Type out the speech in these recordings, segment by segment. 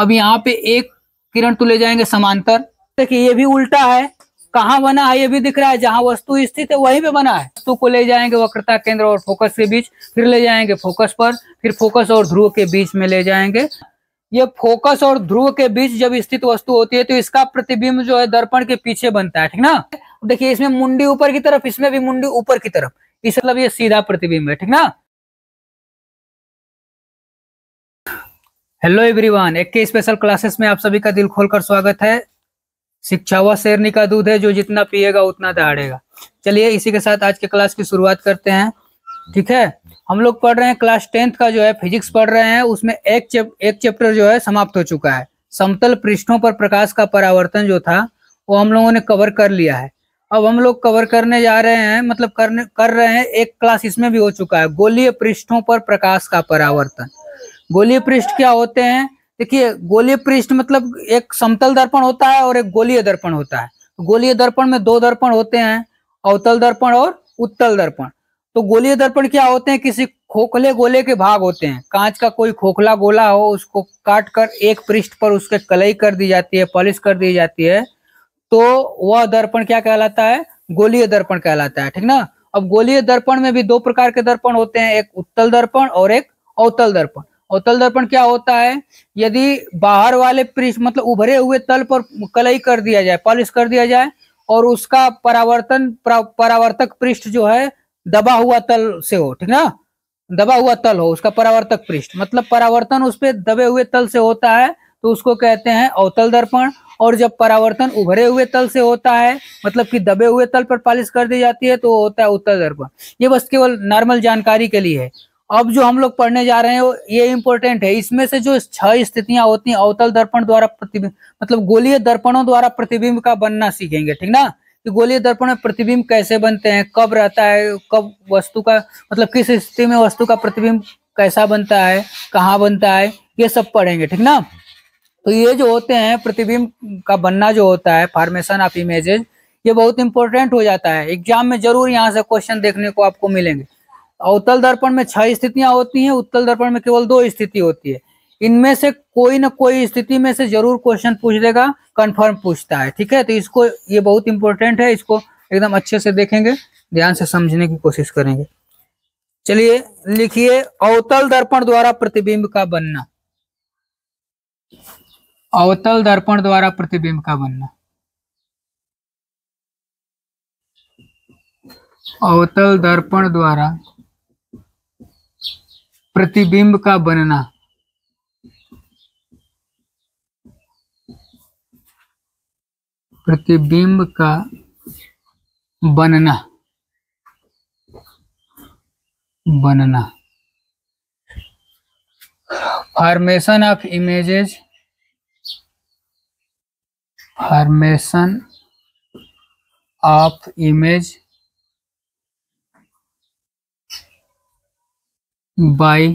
अब यहाँ पे एक किरण तो ले जाएंगे समांतर, देखिए ये भी उल्टा है, कहाँ बना है ये भी दिख रहा है, जहां वस्तु स्थित है वहीं पे बना है। वस्तु को ले जाएंगे वक्रता केंद्र और फोकस के बीच, फिर ले जाएंगे फोकस पर, फिर फोकस और ध्रुव के बीच में ले जाएंगे। ये फोकस और ध्रुव के बीच जब स्थित वस्तु होती है तो इसका प्रतिबिंब जो है दर्पण के पीछे बनता है, ठीक ना। देखिए इसमें मुंडी ऊपर की तरफ, इसमें भी मुंडी ऊपर की तरफ, इस मतलब ये सीधा प्रतिबिंब है, ठीक ना। हेलो एवरीवन, एक के स्पेशल क्लासेस में आप सभी का दिल खोलकर स्वागत है। शिक्षा व शेरनी का दूध है, जो जितना पिएगा उतना दहाड़ेगा। चलिए इसी के साथ आज के क्लास की शुरुआत करते हैं, ठीक है। हम लोग पढ़ रहे हैं क्लास 10th का जो है फिजिक्स पढ़ रहे हैं, उसमें एक चैप्टर जो है समाप्त हो चुका है। समतल पृष्ठों पर प्रकाश का परावर्तन जो था वो हम लोगों ने कवर कर लिया है। अब हम लोग कवर करने जा रहे हैं, मतलब कर रहे हैं, एक क्लास इसमें भी हो चुका है, गोलीय पृष्ठों पर प्रकाश का परावर्तन। गोलीय पृष्ठ क्या होते हैं? देखिए गोलीय पृष्ठ मतलब एक समतल दर्पण होता है और एक गोलीय दर्पण होता है। गोलीय दर्पण में दो दर्पण होते हैं, अवतल दर्पण और उत्तल दर्पण। तो गोलीय दर्पण क्या होते हैं? किसी खोखले गोले के भाग होते हैं, कांच का कोई खोखला गोला हो, उसको काट कर एक पृष्ठ पर उसके कलई कर दी जाती है, पॉलिश कर दी जाती है, तो वह दर्पण क्या कहलाता है? गोलीय दर्पण कहलाता है, ठीक ना। अब गोलीय दर्पण में भी दो प्रकार के दर्पण होते हैं, एक उत्तल दर्पण और एक अवतल दर्पण। अवतल दर्पण क्या होता है? यदि बाहर वाले पृष्ठ मतलब उभरे हुए तल पर कलई कर दिया जाए, पॉलिश कर दिया जाए, और उसका परावर्तक पृष्ठ जो है दबा हुआ तल से हो, ठीक ना, दबा हुआ तल हो उसका परावर्तक पृष्ठ, मतलब परावर्तन उस पे दबे हुए तल से होता है तो उसको कहते हैं अवतल दर्पण। और जब परावर्तन उभरे हुए तल से होता है, मतलब कि दबे हुए तल पर पॉलिश कर दी जाती है, तो होता है उत्तल दर्पण। ये बस केवल नॉर्मल जानकारी के लिए है। अब जो हम लोग पढ़ने जा रहे हैं ये इंपॉर्टेंट है। इसमें से जो 6 स्थितियां होती हैं अवतल दर्पण द्वारा प्रतिबिंब, मतलब गोलीय दर्पणों द्वारा प्रतिबिंब का बनना सीखेंगे, ठीक ना। कि गोलीय दर्पण में प्रतिबिंब कैसे बनते हैं, कब रहता है, कब वस्तु का मतलब किस स्थिति में वस्तु का प्रतिबिंब कैसा बनता है, कहाँ बनता है, ये सब पढ़ेंगे, ठीक ना। तो ये जो होते हैं प्रतिबिंब का बनना जो होता है, फॉर्मेशन ऑफ इमेजेस, ये बहुत इंपॉर्टेंट हो जाता है। एग्जाम में जरूर यहाँ से क्वेश्चन देखने को आपको मिलेंगे। अवतल दर्पण में 6 स्थितियां होती हैं, उत्तल दर्पण में केवल 2 स्थिति होती है। इनमें से कोई ना कोई स्थिति में से जरूर क्वेश्चन पूछ देगा, कंफर्म पूछता है, ठीक है। तो इसको, ये बहुत इंपॉर्टेंट है, इसको एकदम अच्छे से देखेंगे, ध्यान से समझने की कोशिश करेंगे। चलिए लिखिए, अवतल दर्पण द्वारा प्रतिबिंब का बनना। अवतल दर्पण द्वारा प्रतिबिंब का बनना। अवतल दर्पण द्वारा प्रतिबिंब का बनना। प्रतिबिंब का बनना, बनना। Formation of images, formation of image by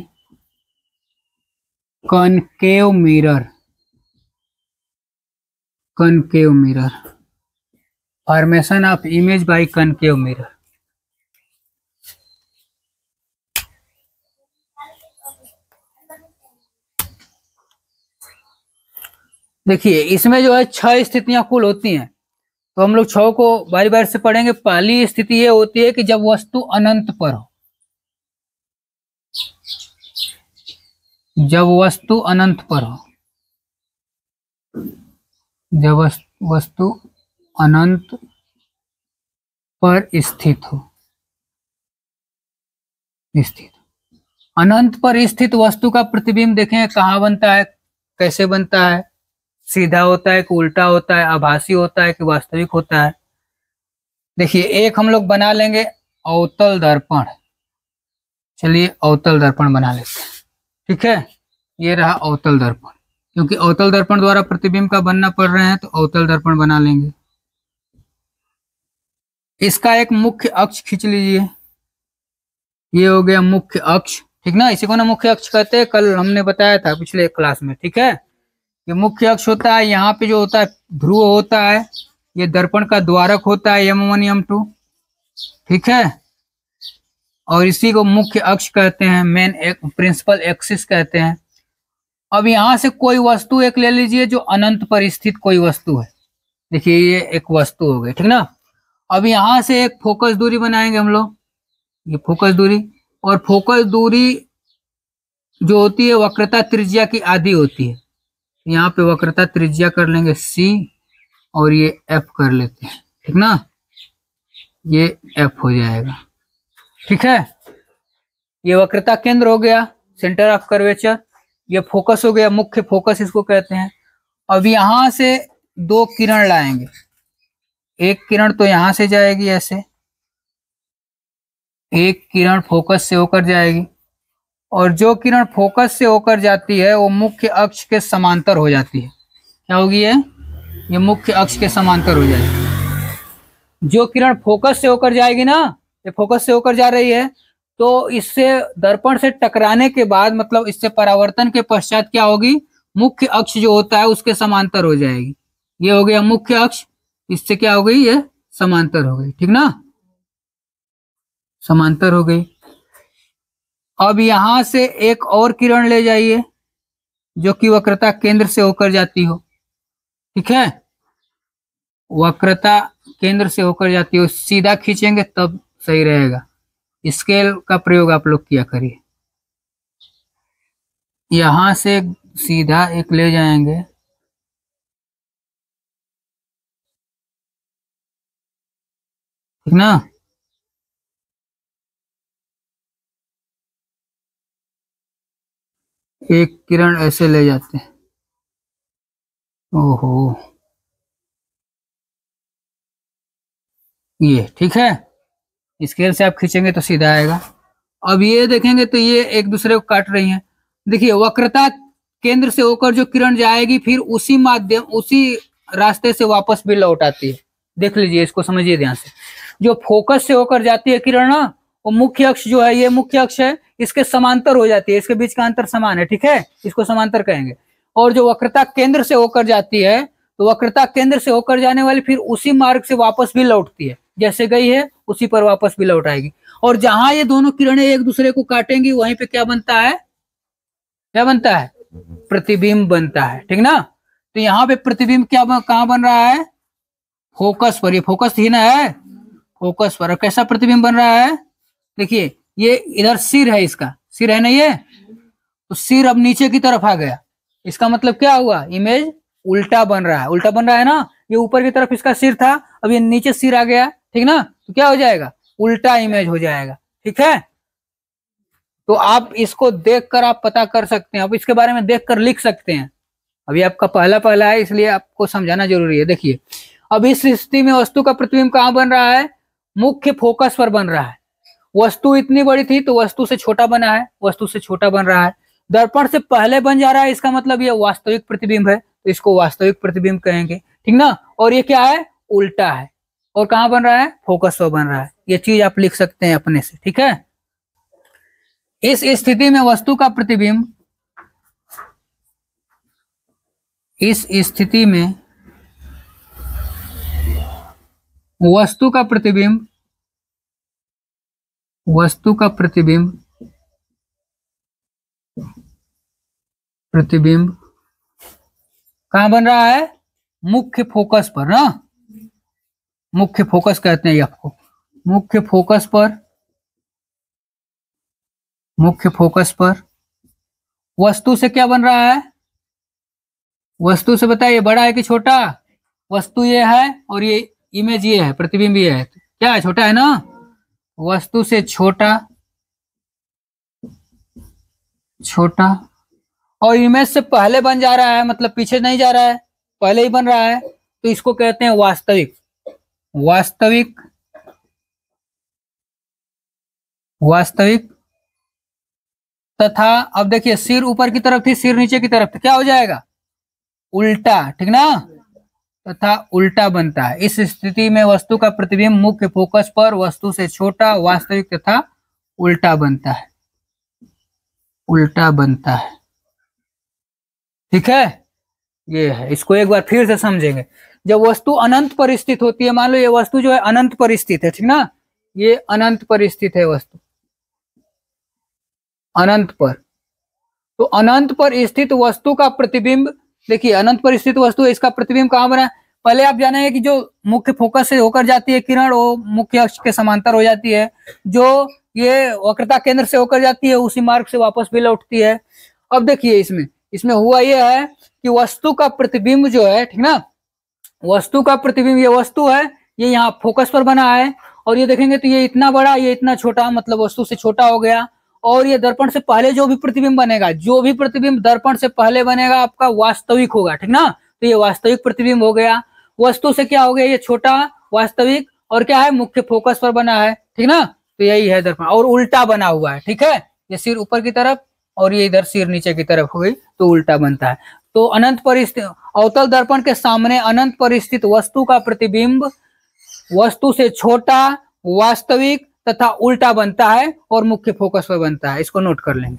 concave mirror. Concave mirror, formation of image by concave mirror. देखिए इसमें जो है 6 स्थितियां कुल होती हैं, तो हम लोग 6 को बारी बारी से पढ़ेंगे। पहली स्थिति ये होती है कि जब वस्तु अनंत पर हो, जब वस्तु अनंत पर हो, जब वस्तु अनंत पर स्थित हो, स्थित। अनंत पर स्थित वस्तु का प्रतिबिंब देखें कहाँ बनता है, कैसे बनता है, सीधा होता है कि उल्टा होता है, आभासी होता है कि वास्तविक होता है। देखिए एक हम लोग बना लेंगे अवतल दर्पण। चलिए अवतल दर्पण बना लेते हैं, ठीक है। ये रहा अवतल दर्पण, क्योंकि अवतल दर्पण द्वारा प्रतिबिंब का बनना पड़ रहे हैं तो अवतल दर्पण बना लेंगे। इसका एक मुख्य अक्ष खींच लीजिए, ये हो गया मुख्य अक्ष, ठीक ना। इसी को ना मुख्य अक्ष कहते हैं, कल हमने बताया था पिछले क्लास में, ठीक है। ये मुख्य अक्ष होता है, यहाँ पे जो होता है ध्रुव होता है, ये दर्पण का द्वारक होता है M1 M2, ठीक है। और इसी को मुख्य अक्ष कहते हैं, मेन प्रिंसिपल एक्सिस कहते हैं। अब यहां से कोई वस्तु एक ले लीजिए जो अनंत पर स्थित कोई वस्तु है। देखिए ये एक वस्तु हो गई, ठीक ना। अब यहां से एक फोकस दूरी बनाएंगे हम लोग, ये फोकस दूरी, और फोकस दूरी जो होती है वक्रता त्रिज्या की आधी होती है। यहाँ पे वक्रता त्रिज्या कर लेंगे c और ये f कर लेते हैं, ठीक ना, ये f हो जाएगा, ठीक है। ये वक्रता केंद्र हो गया, सेंटर ऑफ कर्वेचर। ये फोकस हो गया, मुख्य फोकस इसको कहते हैं। अब यहां से दो किरण लाएंगे, एक किरण तो यहां से जाएगी ऐसे, एक किरण फोकस से होकर जाएगी, और जो किरण फोकस से होकर जाती है वो मुख्य अक्ष के समांतर हो जाती है। क्या होगी ये मुख्य अक्ष के समांतर हो जाएगी। जो किरण फोकस से होकर जाएगी ना, ये फोकस से होकर जा रही है, तो इससे दर्पण से टकराने के बाद, मतलब इससे परावर्तन के पश्चात क्या होगी, मुख्य अक्ष जो होता है उसके समांतर हो जाएगी। ये हो गया मुख्य अक्ष, इससे क्या हो गई, ये समांतर हो गई, ठीक ना, समांतर हो गई। अब यहां से एक और किरण ले जाइए जो कि वक्रता केंद्र से होकर जाती हो, ठीक है, वक्रता केंद्र से होकर जाती हो, सीधा खींचेंगे तब सही रहेगा। स्केल का प्रयोग आप लोग किया करिए। यहां से सीधा एक ले जाएंगे, ठीक ना, एक किरण ऐसे ले जाते हैं, ओहो ये ठीक है, स्केल से आप खींचेंगे तो सीधा आएगा। अब ये देखेंगे तो ये एक दूसरे को काट रही हैं। देखिए वक्रता केंद्र से होकर जो किरण जाएगी फिर उसी माध्यम, उसी रास्ते से वापस भी लौट आती है। देख लीजिए, इसको समझिए ध्यान से। जो फोकस से होकर जाती है किरण ना, वो मुख्य अक्ष जो है, ये मुख्य अक्ष है, इसके समांतर हो जाती है, इसके बीच का अंतर समान है, ठीक है, इसको समांतर कहेंगे। और जो वक्रता केंद्र से होकर जाती है, तो वक्रता केंद्र से होकर जाने वाली फिर उसी मार्ग से वापस भी लौटती है, जैसे गई है उसी पर वापस भी लौट आएगी। और जहां ये दोनों किरणें एक दूसरे को काटेंगी वहीं पे क्या बनता है, क्या बनता है, प्रतिबिंब बनता है, ठीक ना। तो यहाँ पे प्रतिबिंब क्या कहाँ बन रहा है, फोकस पर। ये फोकस थी ना, है फोकस पर। और कैसा प्रतिबिंब बन रहा है, देखिए ये इधर सिर है, इसका सिर है ना ये, तो सिर अब नीचे की तरफ आ गया, इसका मतलब क्या हुआ, इमेज उल्टा बन रहा है, उल्टा बन रहा है ना। ये ऊपर की तरफ इसका सिर था, अब ये नीचे सिर आ गया, ठीक ना, तो क्या हो जाएगा, उल्टा इमेज हो जाएगा, ठीक है। तो आप इसको देखकर आप पता कर सकते हैं, आप इसके बारे में देखकर लिख सकते हैं। अभी आपका पहला पहला है इसलिए आपको समझाना जरूरी है। देखिए अब इस स्थिति में वस्तु का प्रतिबिंब कहाँ बन रहा है, मुख्य फोकस पर बन रहा है। वस्तु इतनी बड़ी थी तो वस्तु से छोटा बना है, वस्तु से छोटा बन रहा है, दर्पण से पहले बन जा रहा है, इसका मतलब ये वास्तविक प्रतिबिंब है, तो इसको वास्तविक प्रतिबिंब कहेंगे, ठीक ना। और ये क्या है, उल्टा है, और कहाँ बन रहा है, फोकस पर बन रहा है। ये चीज आप लिख सकते हैं अपने से, ठीक है। इस स्थिति में वस्तु का प्रतिबिंब, इस स्थिति में वस्तु का प्रतिबिंब, वस्तु का प्रतिबिंब, प्रतिबिंब कहां बन रहा है, मुख्य फोकस पर ना, मुख्य फोकस कहते हैं आपको, मुख्य फोकस पर, मुख्य फोकस पर। वस्तु से क्या बन रहा है, वस्तु से बताइए बड़ा है कि छोटा, वस्तु ये है और ये इमेज ये है, प्रतिबिंब ये है, तो क्या है, छोटा है ना, वस्तु से छोटा, छोटा, और इमेज से पहले बन जा रहा है, मतलब पीछे नहीं जा रहा है, पहले ही बन रहा है, तो इसको कहते हैं वास्तविक, वास्तविक, वास्तविक। तथा अब देखिए सिर ऊपर की तरफ थी, सिर नीचे की तरफ थी, क्या हो जाएगा, उल्टा, ठीक ना, तथा उल्टा बनता है। इस स्थिति में वस्तु का प्रतिबिंब मुख्य फोकस पर वस्तु से छोटा, वास्तविक तथा उल्टा बनता है, उल्टा बनता है, ठीक है। ये है, इसको एक बार फिर से समझेंगे। जब वस्तु अनंत पर स्थित होती है, मान लो ये वस्तु जो है अनंत पर स्थित है, ठीक ना, ये अनंत पर स्थित है वस्तु, अनंत पर, तो अनंत पर स्थित वस्तु का प्रतिबिंब, देखिए अनंत पर स्थित वस्तु है, इसका प्रतिबिंब कहाँ बना है? पहले आप जानेंगे कि जो मुख्य फोकस से होकर जाती है किरण वो मुख्य अक्ष के समांतर हो जाती है, जो ये वक्रता केंद्र से होकर जाती है उसी मार्ग से वापस भी लौटती है। अब देखिए इसमें इसमें हुआ ये है कि वस्तु का प्रतिबिंब जो है, ठीक ना, वस्तु का प्रतिबिंब, ये वस्तु है, ये यहाँ फोकस पर बना है, और ये देखेंगे तो ये इतना बड़ा, ये इतना छोटा, मतलब वस्तु से छोटा हो गया। और ये दर्पण से पहले जो भी प्रतिबिंब बनेगा, जो भी प्रतिबिंब दर्पण से पहले बनेगा आपका वास्तविक होगा, ठीक ना, तो ये वास्तविक प्रतिबिंब हो गया। वस्तु से क्या हो गया, ये छोटा वास्तविक, और क्या है, मुख्य फोकस पर बना है, ठीक ना, तो यही है दर्पण, और उल्टा बना हुआ है, ठीक है, ये सिर ऊपर की तरफ और ये इधर सिर नीचे की तरफ हो गई, तो उल्टा बनता है। तो अनंत पर स्थित अवतल दर्पण के सामने अनंत पर स्थित वस्तु का प्रतिबिंब वस्तु से छोटा, वास्तविक तथा उल्टा बनता है और मुख्य फोकस पर बनता है, इसको नोट कर लेंगे।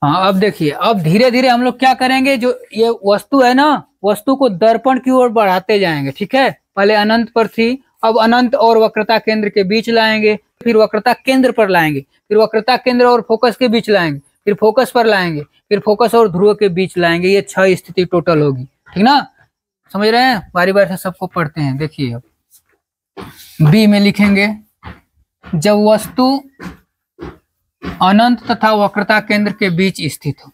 हाँ, अब देखिए, अब धीरे धीरे हम लोग क्या करेंगे, जो ये वस्तु है ना, वस्तु को दर्पण की ओर बढ़ाते जाएंगे, ठीक है। पहले अनंत पर थी, अब अनंत और वक्रता केंद्र के बीच लाएंगे, फिर वक्रता केंद्र पर लाएंगे, फिर वक्रता केंद्र और फोकस के बीच लाएंगे, फिर फोकस पर लाएंगे, फिर फोकस और ध्रुव के बीच लाएंगे। ये 6 स्थिति टोटल होगी, ठीक ना, समझ रहे हैं। बारी बारी से सबको पढ़ते हैं। देखिए अब बी में लिखेंगे, जब वस्तु अनंत तथा वक्रता केंद्र के बीच स्थित हो,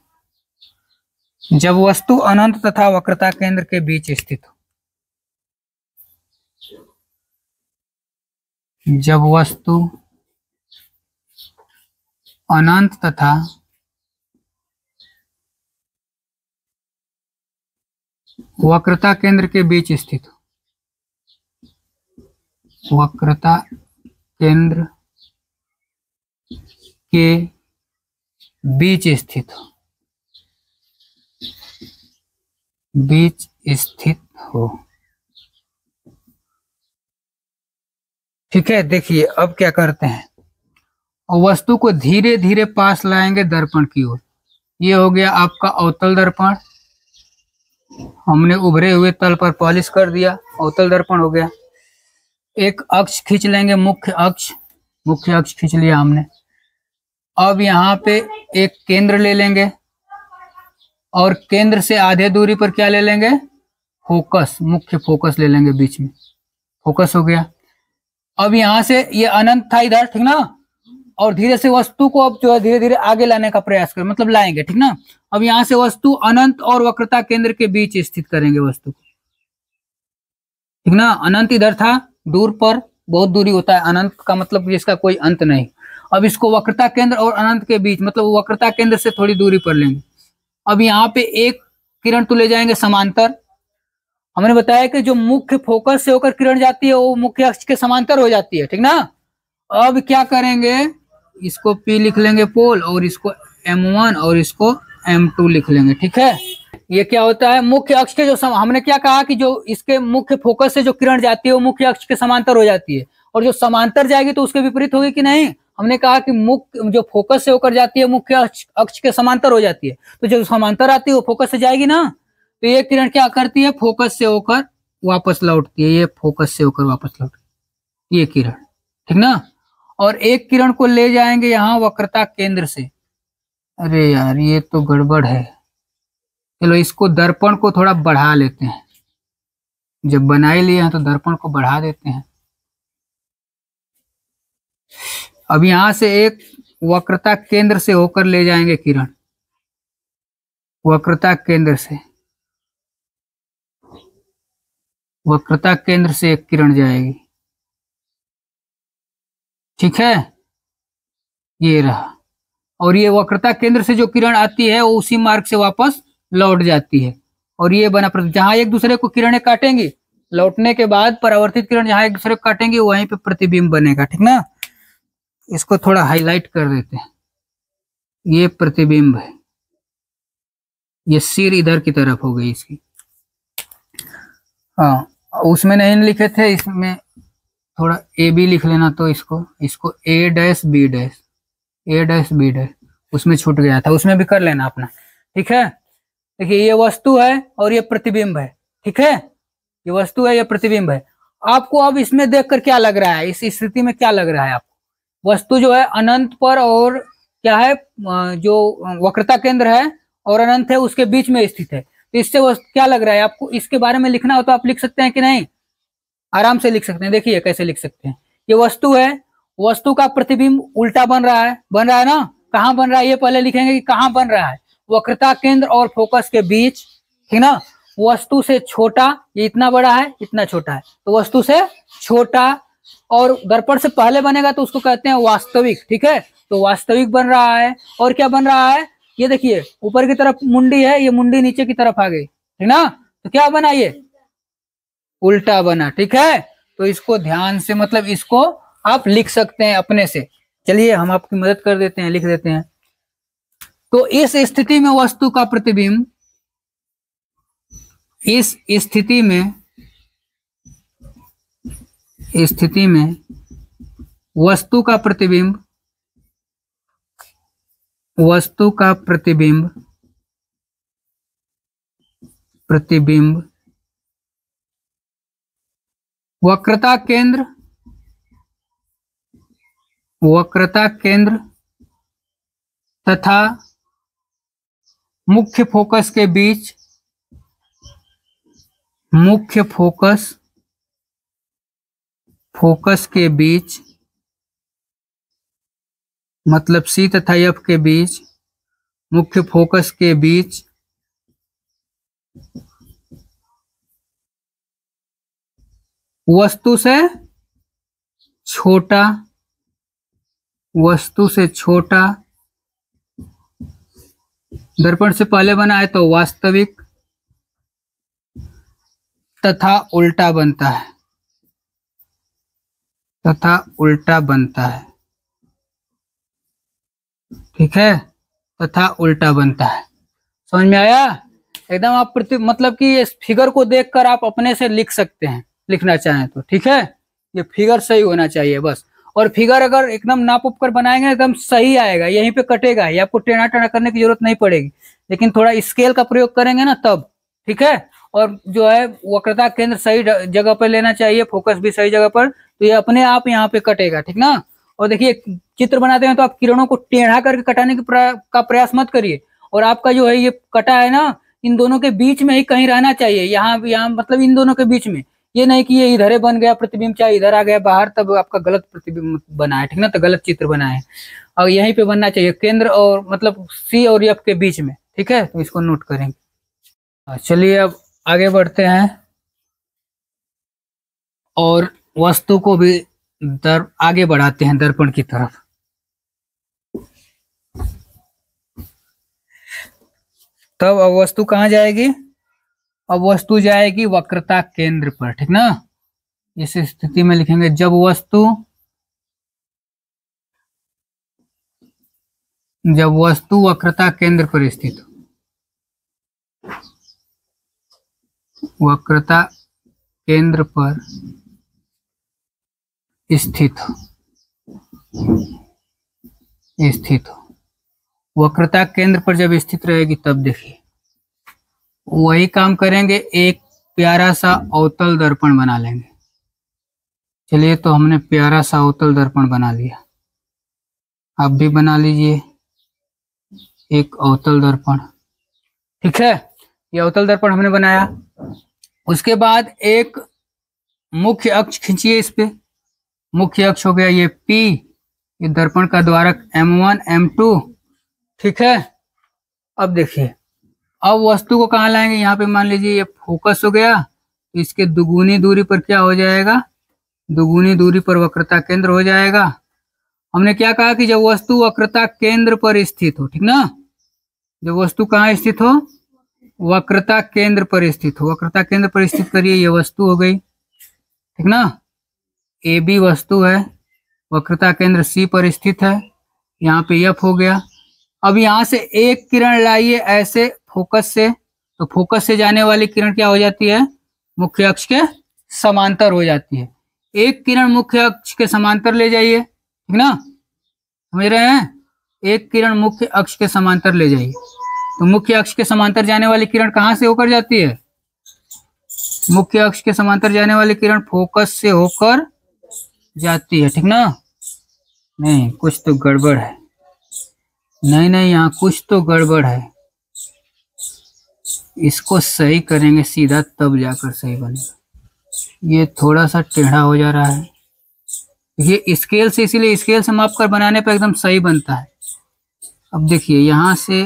जब वस्तु अनंत तथा वक्रता केंद्र के बीच स्थित हो, जब वस्तु अनंत तथा वक्रता केंद्र के बीच स्थित हो, वक्रता केंद्र के बीच स्थित हो, बीच स्थित हो, ठीक है। देखिए अब क्या करते हैं, और वस्तु को धीरे धीरे पास लाएंगे दर्पण की ओर। ये हो गया आपका अवतल दर्पण, हमने उभरे हुए तल पर पॉलिश कर दिया, अवतल दर्पण हो गया। एक अक्ष खींच लेंगे, मुख्य अक्ष, मुख्य अक्ष खींच लिया हमने। अब यहाँ पे एक केंद्र ले लेंगे, और केंद्र से आधे दूरी पर क्या ले लेंगे, फोकस, मुख्य फोकस ले लेंगे बीच में, फोकस हो गया। अब यहाँ से ये अनंत था इधर, ठीक ना, और धीरे से वस्तु को अब जो है धीरे धीरे आगे लाने का प्रयास करें, मतलब लाएंगे, ठीक ना। अब यहाँ से वस्तु अनंत और वक्रता केंद्र के बीच स्थित करेंगे वस्तु को, ठीक ना। अनंत इधर था, दूर पर बहुत दूरी होता है, अनंत का मतलब जिसका कोई अंत नहीं। अब इसको वक्रता केंद्र और अनंत के बीच, मतलब वक्रता केंद्र से थोड़ी दूरी पर लेंगे। अब यहाँ पे एक किरण तो ले जाएंगे समांतर, हमने बताया कि जो मुख्य फोकस से होकर किरण जाती है वो मुख्य अक्ष के समांतर हो जाती है, ठीक ना। अब क्या करेंगे, इसको P लिख लेंगे पोल, और इसको M1 और इसको M2 लिख लेंगे, ठीक है। ये क्या होता है, मुख्य अक्ष के जो हमने क्या कहा कि जो इसके मुख्य फोकस से जो किरण जाती है वो मुख्य अक्ष के समांतर हो जाती है, और जो समांतर जाएगी तो उसके विपरीत होगी कि नहीं। हमने कहा कि मुख्य जो फोकस से होकर जाती है मुख्य अक्ष के समांतर हो जाती है, तो जो समांतर आती है वो फोकस से जाएगी ना, तो ये किरण क्या करती है, फोकस से होकर वापस लौटती है, ये फोकस से होकर वापस लौटती है ये किरण, ठीक ना। और एक किरण को ले जाएंगे यहाँ वक्रता केंद्र से। अरे यार ये तो गड़बड़ है, चलो इसको दर्पण को थोड़ा बढ़ा लेते हैं, जब बना ही लिए हैं तो दर्पण को बढ़ा देते हैं। अब यहां से एक वक्रता केंद्र से होकर ले जाएंगे किरण, वक्रता केंद्र से, वक्रता केंद्र से एक किरण जाएगी, ठीक है, ये रहा। और ये वक्रता केंद्र से जो किरण आती है वो उसी मार्ग से वापस लौट जाती है, और ये बना जहां एक दूसरे को किरणें काटेंगी, लौटने के बाद परावर्तित किरण जहां एक दूसरे को काटेंगे वहीं पे प्रतिबिंब बनेगा, ठीक ना। इसको थोड़ा हाईलाइट कर देते हैं, ये प्रतिबिंब है, ये सिर इधर की तरफ हो गई इसकी। हाँ, उसमें नहीं लिखे थे, इसमें थोड़ा ए बी लिख लेना, तो इसको ए डैश बी डैश, ए डैश बी डैश, उसमें छूट गया था, उसमें भी कर लेना अपना, ठीक है। देखिए ये वस्तु है और ये प्रतिबिंब है, ठीक है, ये वस्तु है, ये प्रतिबिंब है। आपको अब इसमें देखकर क्या लग रहा है, इस स्थिति में क्या लग रहा है आपको, वस्तु जो है अनंत पर और क्या है, जो वक्रता केंद्र है और अनंत है उसके बीच में स्थित है। तो इससे क्या लग रहा है आपको, इसके बारे में लिखना हो तो आप लिख सकते हैं कि नहीं, आराम से लिख सकते हैं। देखिए कैसे लिख सकते हैं, ये वस्तु है, वस्तु का प्रतिबिंब उल्टा बन रहा है ना। कहाँ बन रहा है ये पहले लिखेंगे कि कहाँ बन रहा है, वक्रता केंद्र और फोकस के बीच, ठीक ना। वस्तु से छोटा, ये इतना बड़ा है इतना छोटा है, तो वस्तु से छोटा, और दर्पण से पहले बनेगा तो उसको कहते हैं वास्तविक, ठीक है। तो वास्तविक बन रहा है, और क्या बन रहा है, ये देखिए ऊपर की तरफ मुंडी है, ये मुंडी नीचे की तरफ आ गई, ठीक ना। तो क्या बना, ये उल्टा बना, ठीक है। तो इसको ध्यान से, मतलब इसको आप लिख सकते हैं अपने से। चलिए हम आपकी मदद कर देते हैं, लिख देते हैं। तो इस स्थिति में वस्तु का प्रतिबिंब, इस स्थिति में वस्तु का प्रतिबिंब वक्रता केंद्र तथा मुख्य फोकस के बीच, मतलब C तथा F के बीच, मुख्य फोकस के बीच वस्तु से छोटा, दर्पण से पहले बना है तो वास्तविक तथा उल्टा बनता है, ठीक है, तथा उल्टा बनता है। समझ में आया एकदम। आप मतलब कि इस फिगर को देखकर आप अपने से लिख सकते हैं, लिखना चाहें तो, ठीक है। ये फिगर सही होना चाहिए बस, और फिगर अगर एकदम नाप उप कर बनाएंगे एकदम सही आएगा, यहीं पे कटेगा, ये आपको टेढ़ा टेढ़ा करने की जरूरत नहीं पड़ेगी, लेकिन थोड़ा स्केल का प्रयोग करेंगे ना तब, ठीक है। और जो है वक्रता केंद्र सही जगह पर लेना चाहिए, फोकस भी सही जगह पर, तो ये अपने आप यहाँ पे कटेगा, ठीक ना। और देखिए चित्र बनाते हैं तो आप किरणों को टेढ़ा करके कटाने का प्रयास मत करिए, और आपका जो है ये कटा है ना, इन दोनों के बीच में ही कहीं रहना चाहिए, यहाँ मतलब इन दोनों के बीच में, ये नहीं कि ये इधर बन गया प्रतिबिंब, चाहे इधर आ गया बाहर, तब आपका गलत प्रतिबिंब बना है, ठीक ना, तो गलत चित्र बना है। और यहीं पे बनना चाहिए केंद्र और मतलब C और F के बीच में, ठीक है। तो इसको नोट करेंगे। चलिए अब आगे बढ़ते हैं और वस्तु को भी आगे बढ़ाते हैं दर्पण की तरफ। तब अब वस्तु कहाँ जाएगी, अब वस्तु जाएगी वक्रता केंद्र पर, ठीक ना। इस स्थिति में लिखेंगे जब वस्तु वक्रता केंद्र पर स्थित हो, वक्रता केंद्र पर स्थित हो, वक्रता केंद्र पर जब स्थित रहेगी तब देखिए वही काम करेंगे, एक प्यारा सा अवतल दर्पण बना लेंगे। चलिए तो हमने प्यारा सा अवतल दर्पण बना लिया, आप भी बना लीजिए एक अवतल दर्पण, ठीक है। ये अवतल दर्पण हमने बनाया। उसके बाद एक मुख्य अक्ष खींचिए, इस पे मुख्य अक्ष हो गया ये P, ये दर्पण का द्वारक M1 M2, ठीक है। अब देखिए अब वस्तु को कहाँ लाएंगे, यहाँ पे मान लीजिए ये फोकस हो गया, इसके दुगुनी दूरी पर क्या हो जाएगा, दुगुनी दूरी पर वक्रता केंद्र हो जाएगा। हमने क्या कहा कि जब वस्तु वक्रता केंद्र पर स्थित हो, ठीक ना, जब वस्तु कहाँ स्थित हो, वक्रता केंद्र पर स्थित हो, वक्रता केंद्र पर स्थित करिए, ये वस्तु हो गई, ठीक ना। AB वस्तु है, वक्रता केंद्र C पर स्थित है, यहाँ पे F हो गया। अब यहाँ से एक किरण लाइए ऐसे फोकस से, तो फोकस से जाने वाली किरण क्या हो जाती है, मुख्य अक्ष के समांतर हो जाती है। एक किरण मुख्य अक्ष के समांतर ले जाइए, ठीक ना, समझ रहे हैं, एक किरण मुख्य अक्ष के समांतर ले जाइए, तो मुख्य अक्ष के समांतर जाने वाली किरण कहाँ से होकर जाती है, मुख्य अक्ष के समांतर जाने वाली किरण फोकस से होकर जाती है, ठीक ना। नहीं कुछ तो गड़बड़ है, नहीं नहीं, यहाँ कुछ तो गड़बड़ है, इसको सही करेंगे सीधा तब जाकर सही बनेगा। ये थोड़ा सा टेढ़ा हो जा रहा है, ये स्केल से, इसीलिए स्केल से माप कर बनाने पर एकदम सही बनता है। अब देखिए यहाँ से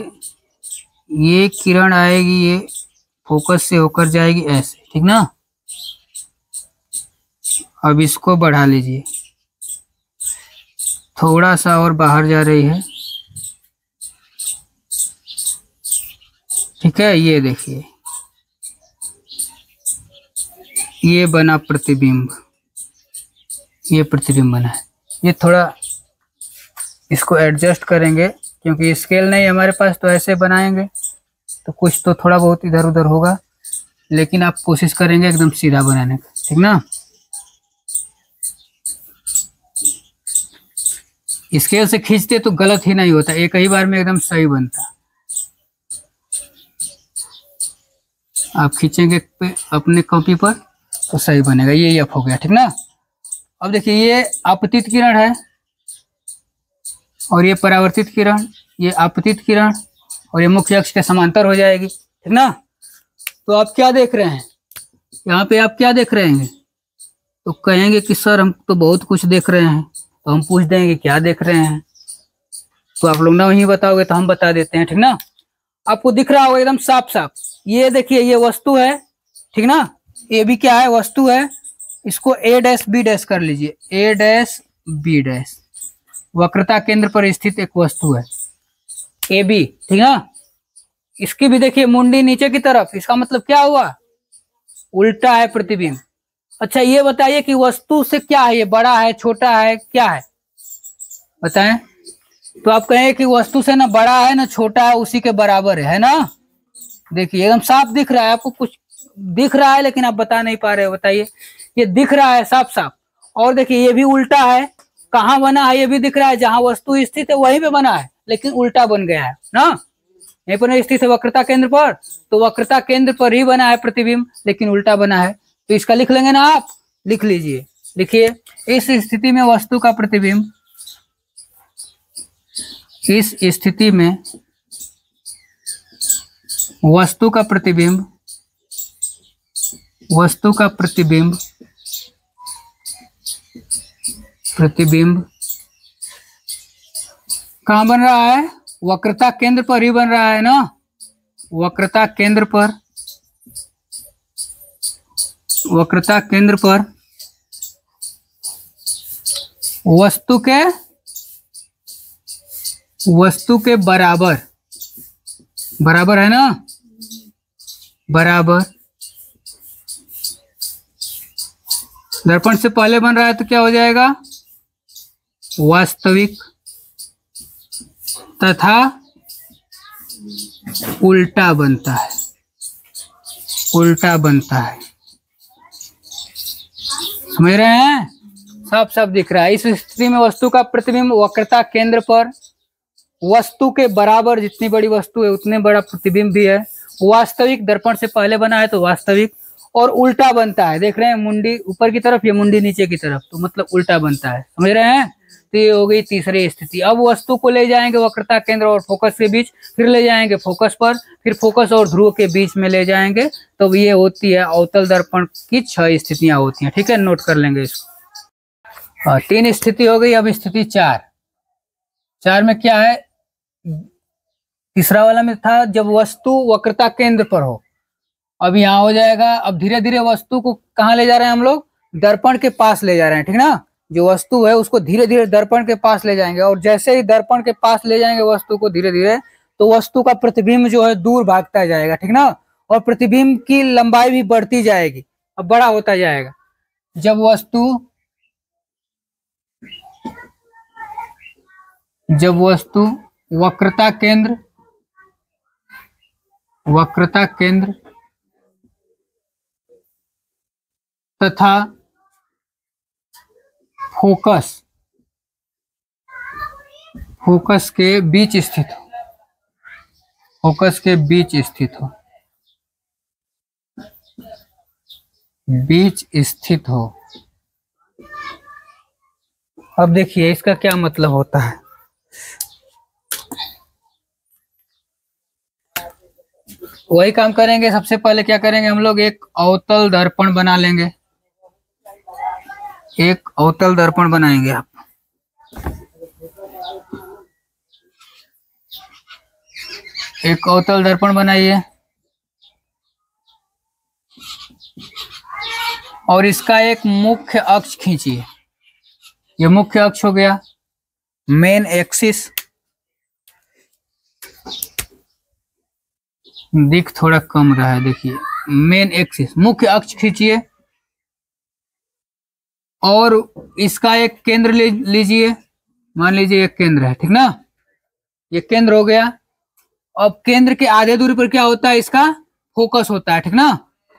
ये किरण आएगी, ये फोकस से होकर जाएगी ऐसे, ठीक ना। अब इसको बढ़ा लीजिए, थोड़ा सा और बाहर जा रही है, ठीक है। ये देखिए ये बना प्रतिबिंब, ये प्रतिबिंब बना है। ये थोड़ा इसको एडजस्ट करेंगे क्योंकि स्केल नहीं हमारे पास, तो ऐसे बनाएंगे तो कुछ तो थोड़ा बहुत इधर उधर होगा, लेकिन आप कोशिश करेंगे एकदम सीधा बनाने का, ठीक ना। स्केल से खींचते तो गलत ही नहीं होता, एक ही बार में एकदम सही बनता। आप खींचेंगे अपने कॉपी पर तो सही बनेगा। ये एफ हो गया, ठीक ना। अब देखिए ये आपतित किरण है और ये परावर्तित किरण, ये आपतित किरण और ये मुख्य अक्ष के समांतर हो जाएगी, ठीक ना। तो आप क्या देख रहे हैं यहाँ पे, आप क्या देख रहे हैं, तो कहेंगे कि सर हम तो बहुत कुछ देख रहे हैं। तो हम पूछ देंगे क्या देख रहे हैं, तो आप लोग ना वही बताओगे तो हम बता देते हैं, ठीक ना। आपको दिख रहा होगा एकदम साफ साफ, ये देखिए ये वस्तु है, ठीक ना। ये भी क्या है, वस्तु है। इसको ए डैश बी डैश कर लीजिए, ए डैश बी डैश, वक्रता केंद्र पर स्थित एक वस्तु है ए बी, ठीक ना। इसकी भी देखिए मुंडी नीचे की तरफ, इसका मतलब क्या हुआ, उल्टा है प्रतिबिंब। अच्छा ये बताइए कि वस्तु से क्या है, ये बड़ा है छोटा है क्या है, बताएं। तो आप कहें कि वस्तु से ना बड़ा है ना छोटा है, उसी के बराबर है ना। देखिए एकदम साफ दिख रहा है, आपको कुछ दिख रहा है लेकिन आप बता नहीं पा रहे हो, बताइए। ये दिख रहा है साफ साफ। और देखिए ये भी उल्टा है, कहाँ बना है ये भी दिख रहा है, जहां वस्तु स्थित है वहीं पे बना है, लेकिन उल्टा बन गया है ना। यहीं पर स्थित है वक्रता केंद्र पर, तो वक्रता केंद्र पर ही बना है प्रतिबिंब, लेकिन उल्टा बना है। तो इसका लिख लेंगे ना आप, लिख लीजिए, लिखिए। इस स्थिति में वस्तु का प्रतिबिंब, इस स्थिति में वस्तु का प्रतिबिंब, वस्तु का प्रतिबिंब, प्रतिबिंब कहाँ बन रहा है, वक्रता केंद्र पर ही बन रहा है ना, वक्रता केंद्र पर, वक्रता केंद्र पर वस्तु के बराबर, बराबर है ना, बराबर। दर्पण से पहले बन रहा है तो क्या हो जाएगा, वास्तविक तथा उल्टा बनता है, उल्टा बनता है। समझ रहे हैं, साफ साफ दिख रहा है। इस स्थिति में वस्तु का प्रतिबिंब वक्रता केंद्र पर वस्तु के बराबर, जितनी बड़ी वस्तु है उतने बड़ा प्रतिबिंब भी है। वास्तविक, दर्पण से पहले बना है तो वास्तविक, और उल्टा बनता है। देख रहे हैं, मुंडी ऊपर की तरफ, ये मुंडी नीचे की तरफ, तो मतलब उल्टा बनता है। समझ रहे हैं। तो ये हो गई तीसरी स्थिति। अब वस्तु को ले जाएंगे वक्रता केंद्र और फोकस के बीच, फिर ले जाएंगे फोकस पर, फिर फोकस और ध्रुव के बीच में ले जाएंगे, तो ये होती है अवतल दर्पण की 6 स्थितियां होती हैं। ठीक है, नोट कर लेंगे इसको। 3 स्थिति हो गई। अब स्थिति 4 में क्या है, तीसरा वाला में था जब वस्तु वक्रता केंद्र पर हो। अब यहाँ हो जाएगा, अब धीरे धीरे वस्तु को कहाँ ले जा रहे हैं हम लोग, दर्पण के पास ले जा रहे हैं। ठीक ना, जो वस्तु है उसको धीरे धीरे दर्पण के पास ले जाएंगे, और जैसे ही दर्पण के पास ले जाएंगे वस्तु को धीरे धीरे, तो वस्तु का प्रतिबिंब जो है दूर भागता जाएगा। ठीक ना, और प्रतिबिंब की लंबाई भी बढ़ती जाएगी, अब बड़ा होता जाएगा। जब वस्तु वक्रता केंद्र तथा फोकस के बीच स्थित हो, अब देखिए इसका क्या मतलब होता है। वही काम करेंगे। सबसे पहले क्या करेंगे हम लोग, एक अवतल दर्पण बना लेंगे। एक अवतल दर्पण बनाएंगे आप। एक अवतल दर्पण बनाइए और इसका एक मुख्य अक्ष खींचिए। ये मुख्य अक्ष हो गया, मेन एक्सिस। दिख थोड़ा कम रहा है, देखिए मेन एक्सिस, मुख्य अक्ष खींचिए और इसका एक केंद्र लीजिए। मान लीजिए एक केंद्र है, ठीक ना, ये केंद्र हो गया। अब केंद्र के आधे दूरी पर क्या होता है, इसका फोकस होता है, ठीक ना।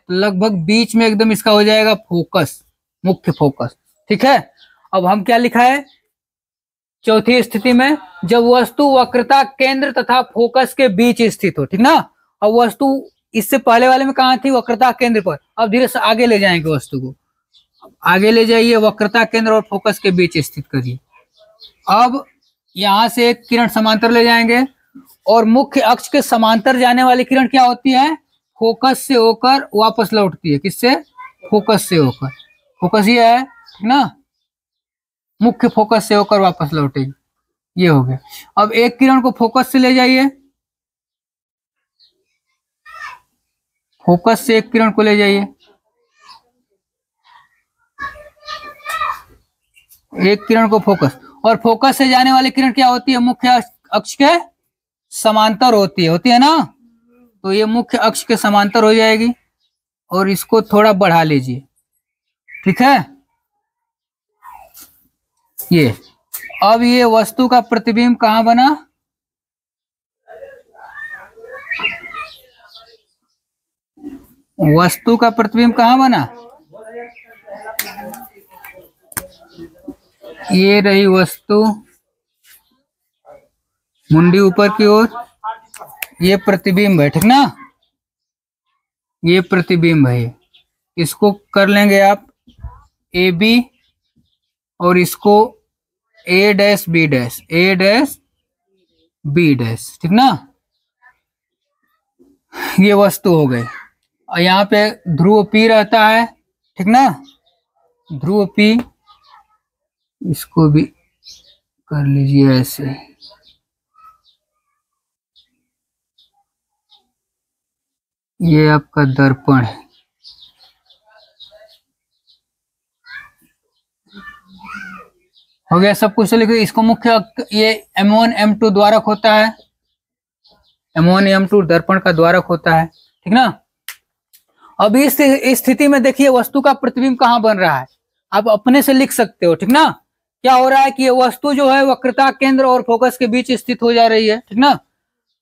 तो लगभग बीच में एकदम इसका हो जाएगा फोकस, मुख्य फोकस, ठीक है। अब हम क्या लिखा है चौथी स्थिति में, जब वस्तु वक्रता केंद्र तथा फोकस के बीच स्थित हो, ठीक ना। अब वस्तु इससे पहले वाले में कहा थी, वक्रता केंद्र पर। अब धीरे से आगे ले जाएंगे वस्तु को, आगे ले जाइए, वक्रता केंद्र और फोकस के बीच स्थित करिए। अब यहां से एक किरण समांतर ले जाएंगे और मुख्य अक्ष के समांतर जाने वाली किरण क्या होती है, फोकस से होकर वापस लौटती है। किससे, फोकस से होकर। फोकस ये है, ठीक ना, मुख्य फोकस से होकर वापस लौटेगी। ये हो गया। अब एक किरण को फोकस से ले जाइए, फोकस से एक किरण को ले जाइए, एक किरण को फोकस, और फोकस से जाने वाली किरण क्या होती है, मुख्य अक्ष के समांतर होती है ना। तो ये मुख्य अक्ष के समांतर हो जाएगी और इसको थोड़ा बढ़ा लीजिए, ठीक है। ये अब ये वस्तु का प्रतिबिंब कहां बना, वस्तु का प्रतिबिंब कहां बना, ये रही वस्तु, मुंडी ऊपर की ओर, ये प्रतिबिंब है, ठीक ना, ये प्रतिबिंब है। इसको कर लेंगे आप ए बी और इसको ए डैश बी डैश, ए डैश बी डैश, ठीक ना। ये वस्तु हो गई। और यहाँ पे ध्रुव पी रहता है, ठीक ना, ध्रुव पी, इसको भी कर लीजिए ऐसे। ये आपका दर्पण है। हो गया सब कुछ। लिखिए इसको मुख्य, ये M1 M2 द्वारक होता है, M1 M2 दर्पण का द्वारक होता है, ठीक ना। अब इस स्थिति में देखिए वस्तु का प्रतिबिंब कहाँ बन रहा है, आप अपने से लिख सकते हो, ठीक ना। क्या हो रहा है कि ये वस्तु जो है वक्रता केंद्र और फोकस के बीच स्थित हो जा रही है, ठीक ना।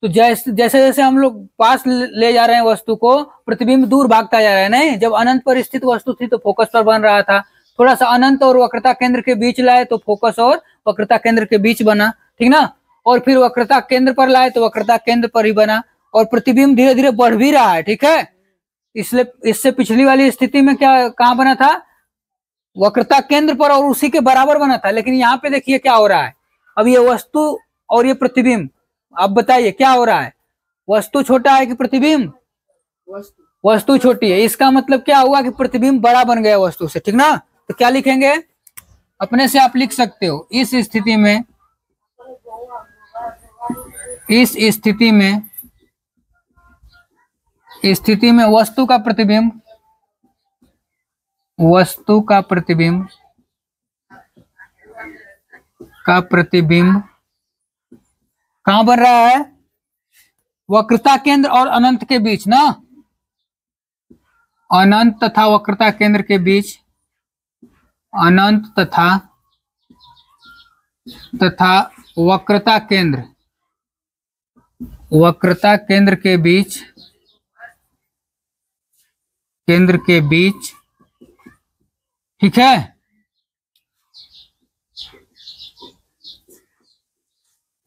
तो जैसे जैसे हम लोग पास ले जा रहे हैं वस्तु को, प्रतिबिंब दूर भागता जा रहा है। नहीं, जब अनंत पर स्थित वस्तु थी तो फोकस पर बन रहा था, थोड़ा सा अनंत और वक्रता केंद्र के बीच लाए तो फोकस और वक्रता केंद्र के बीच बना, ठीक ना। और फिर वक्रता केंद्र पर लाए तो वक्रता केंद्र पर ही बना, और प्रतिबिंब धीरे धीरे बढ़ भी रहा है, ठीक है। इसलिए इससे पिछली वाली स्थिति में क्या कहाँ बना था, वक्रता केंद्र पर और उसी के बराबर बना था। लेकिन यहाँ पे देखिए क्या हो रहा है, अब ये वस्तु और ये प्रतिबिंब, अब बताइए क्या हो रहा है, वस्तु छोटा है कि प्रतिबिंब, वस्तु छोटी है। इसका मतलब क्या हुआ कि प्रतिबिंब बड़ा बन गया वस्तु से, ठीक ना। तो क्या लिखेंगे, अपने से आप लिख सकते हो, इस स्थिति में, इस स्थिति में वस्तु का प्रतिबिंब, वस्तु का प्रतिबिंब कहां बन रहा है, वक्रता केंद्र और अनंत के बीच ना, अनंत तथा वक्रता केंद्र के बीच, अनंत तथा वक्रता केंद्र के बीच, ठीक है।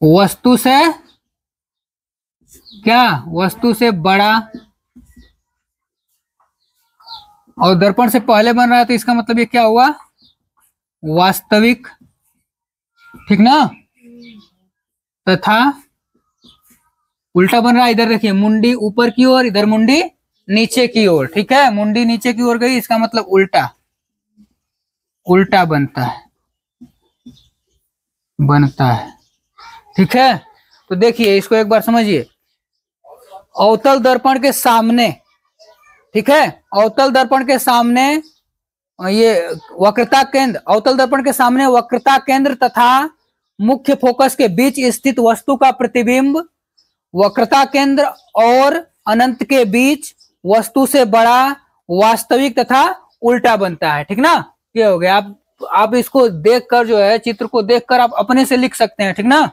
वस्तु से क्या, वस्तु से बड़ा, और दर्पण से पहले बन रहा है तो इसका मतलब ये क्या हुआ, वास्तविक, ठीक ना, तथा उल्टा बन रहा है। इधर देखिए मुंडी ऊपर की ओर, इधर मुंडी नीचे की ओर। ठीक है, मुंडी नीचे की ओर गई, इसका मतलब उल्टा, उल्टा बनता है, बनता है। ठीक है, तो देखिए इसको एक बार समझिए। अवतल दर्पण के सामने, ठीक है, अवतल दर्पण के सामने ये वक्रता केंद्र, अवतल दर्पण के सामने वक्रता केंद्र तथा मुख्य फोकस के बीच स्थित वस्तु का प्रतिबिंब वक्रता केंद्र और अनंत के बीच वस्तु से बड़ा, वास्तविक तथा उल्टा बनता है। ठीक ना, ये हो गया। आप इसको देखकर जो है, चित्र को देखकर आप अपने से लिख सकते हैं। ठीक ना,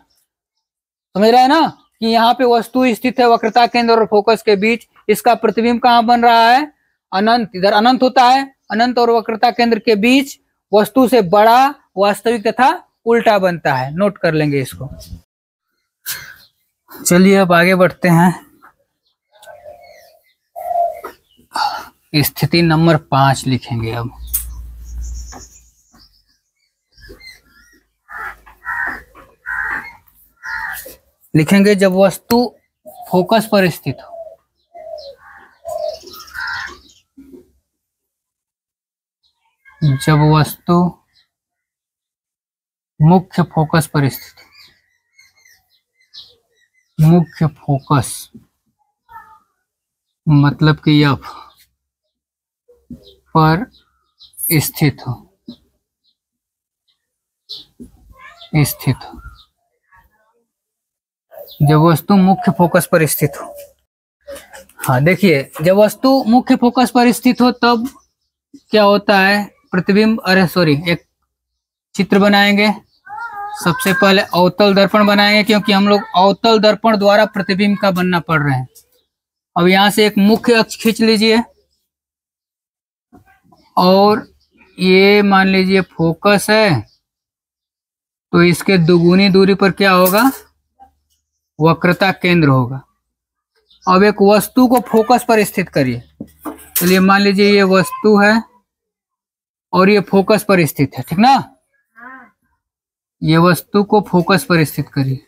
समझ रहे हैं ना कि यहाँ पे वस्तु स्थित है वक्रता केंद्र और फोकस के बीच, इसका प्रतिबिंब कहाँ बन रहा है, अनंत। इधर अनंत होता है, अनंत और वक्रता केंद्र के बीच वस्तु से बड़ा, वास्तविक तथा उल्टा बनता है। नोट कर लेंगे इसको। चलिए अब आगे बढ़ते हैं। स्थिति नंबर 5 लिखेंगे अब। लिखेंगे जब वस्तु फोकस पर स्थित हो, जब वस्तु मुख्य फोकस पर स्थित, मुख्य फोकस मतलब कि एफ पर स्थित हो, स्थित हो, जब वस्तु मुख्य फोकस पर स्थित हो। हाँ देखिए, जब वस्तु मुख्य फोकस पर स्थित हो तब क्या होता है, प्रतिबिंब, अरे सॉरी, एक चित्र बनाएंगे। सबसे पहले अवतल दर्पण बनाएंगे, क्योंकि हम लोग अवतल दर्पण द्वारा प्रतिबिंब का बनना पड़ रहे हैं। अब यहां से एक मुख्य अक्ष खींच लीजिए और ये मान लीजिए फोकस है, तो इसके दुगुनी दूरी पर क्या होगा, वक्रता केंद्र होगा। अब एक वस्तु को फोकस पर स्थित करिए। चलिए मान लीजिए ये वस्तु है और ये फोकस पर स्थित है। ठीक ना, ये वस्तु को फोकस पर स्थित करिए।